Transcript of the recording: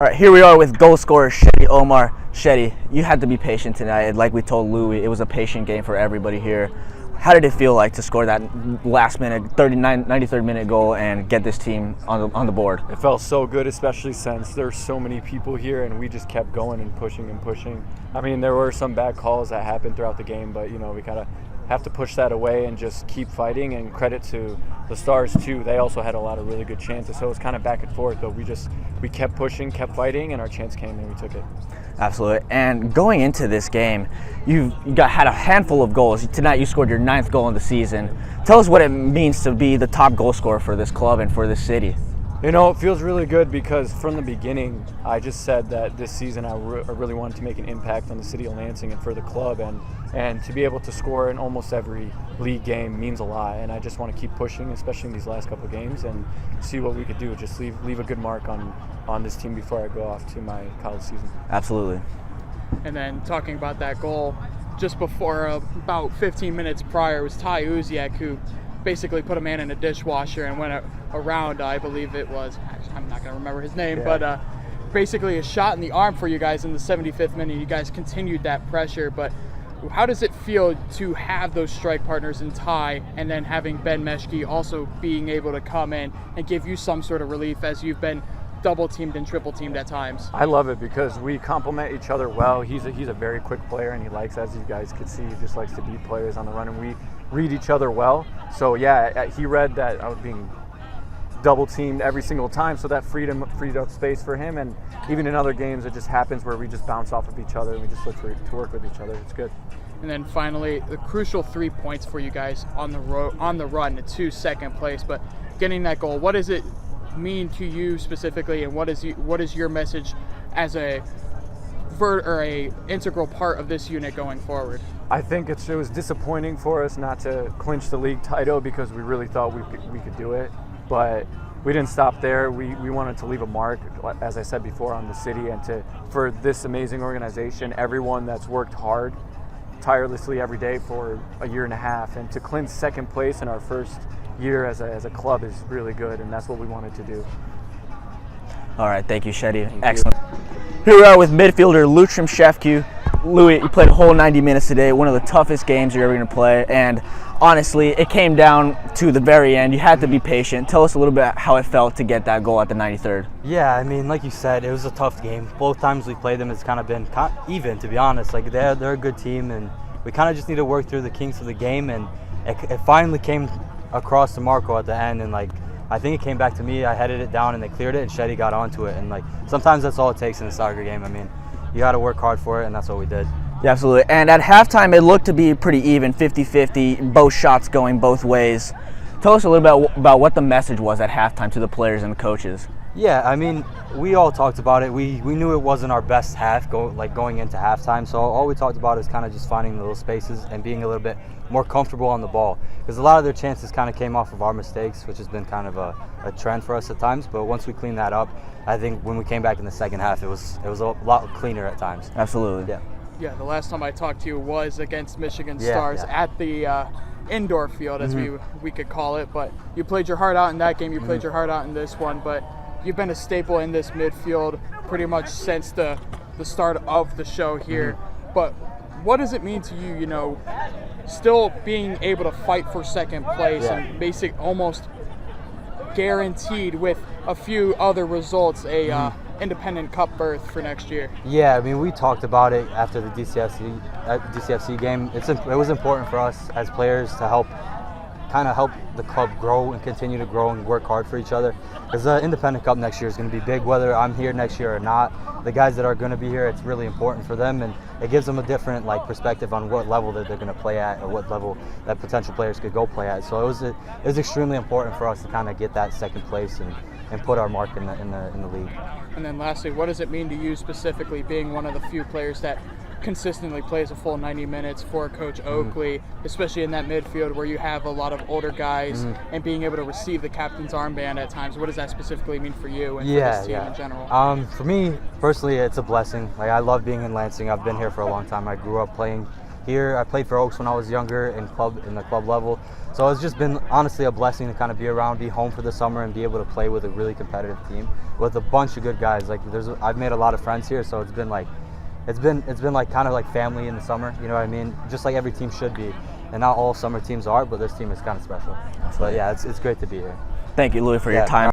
All right, here we are with goal scorer Shady Omar. Shady, you had to be patient tonight. Like we told Louis, it was a patient game for everybody here. How did it feel like to score that last minute, 93rd minute goal and get this team on the board? It felt so good, especially since there's so many people here and we just kept going and pushing and pushing. I mean, there were some bad calls that happened throughout the game, but we kind of have to push that away and just keep fighting. And credit to the Stars too, they also had a lot of really good chances, so it was kind of back and forth, but we kept pushing, kept fighting, and our chance came and we took it. Absolutely. And going into this game, you had a handful of goals. Tonight you scored your 9th goal in the season. Tell us what it means to be the top goal scorer for this club and for this city. It feels really good because from the beginning, I just said that this season I really wanted to make an impact on the city of Lansing and for the club, and to be able to score in almost every league game means a lot. And I just want to keep pushing, especially in these last couple of games, and see what we could do. Just leave a good mark on this team before I go off to my college season. Absolutely. And then talking about that goal, just before about 15 minutes prior, was Ty Uziak who basically put a man in a dishwasher and went around, I believe it was, I'm not going to remember his name, but basically a shot in the arm for you guys in the 75th minute. You guys continued that pressure, but how does it feel to have those strike partners in Ty and then having Ben Meshke also being able to come in and give you some sort of relief as you've been double teamed and triple teamed at times? I love it because we complement each other well. He's a very quick player, and he likes, as you guys could see, he just likes to beat players on the run, and we read each other well. So yeah, he read that I was being double teamed every single time, so that freed up space for him. And even in other games, it just happens where we just bounce off of each other and we just look to work with each other. It's good. And then finally, the crucial 3 points for you guys on the run to second place. But getting that goal, what does it mean to you specifically, and what is your message as a integral part of this unit going forward? I think it was disappointing for us not to clinch the league title because we really thought we could do it, but we didn't stop there. We wanted to leave a mark, as I said before, on the city and for this amazing organization, everyone that's worked hard tirelessly every day for a year and a half, and to clinch second place in our first year as a club is really good, and that's what we wanted to do. All right, thank you, Shady. Excellent. Here we are with midfielder Leutrim Shefkiu. Louis, you played a whole 90 minutes today, one of the toughest games you're ever going to play, and honestly, it came down to the very end. You had to be patient. Tell us a little bit how it felt to get that goal at the 93rd. Yeah, I mean, like you said, it was a tough game. Both times we played them, it's kind of been even, to be honest. Like, they're a good team, and we kind of just need to work through the kinks of the game, and it finally came across to Marco at the end, and I think it came back to me. I headed it down and they cleared it, and Shady got onto it. And sometimes that's all it takes in a soccer game. I mean, you got to work hard for it, and that's what we did. Yeah, absolutely. And at halftime, it looked to be pretty even, 50-50, both shots going both ways. Tell us a little bit about what the message was at halftime to the players and the coaches. Yeah, I mean, we all talked about it. We knew it wasn't our best half going into halftime, so all we talked about is kind of just finding the little spaces and being a little bit more comfortable on the ball, because a lot of their chances kind of came off of our mistakes, which has been kind of a trend for us at times. But once we cleaned that up, I think when we came back in the second half, it was a lot cleaner at times. Absolutely. Yeah, the last time I talked to you was against Michigan Stars at the indoor field, as we could call it. But you played your heart out in that game. You played your heart out in this one. But you've been a staple in this midfield pretty much since the start of the show here. But what does it mean to you, still being able to fight for second place and almost guaranteed with a few other results independent cup berth for next year? Yeah, I mean, we talked about it after the DCFC game. It was important for us as players to help the club grow and continue to grow and work hard for each other, because the independent cup next year is going to be big, whether I'm here next year or not. The guys that are going to be here, it's really important for them, and it gives them a different perspective on what level that they're going to play at, or what level that potential players could go play at. So it was extremely important for us to kind of get that second place and put our mark in the league. And then lastly, what does it mean to you specifically, being one of the few players that consistently plays a full 90 minutes for Coach Oakley, especially in that midfield where you have a lot of older guys, and being able to receive the captain's armband at times? What does that specifically mean for you and for this team in general? For me personally, it's a blessing. I love being in Lansing. I've been here for a long time. I grew up playing here. I played for Oaks when I was younger in the club level. So it's just been honestly a blessing to kind of be around, be home for the summer, and be able to play with a really competitive team with a bunch of good guys. Like I've made a lot of friends here, so it's been like like kind of like family in the summer. You know what I mean? Just like every team should be. And not all summer teams are, but this team is kind of special. But yeah, it's great to be here. Thank you, Louis, for your time.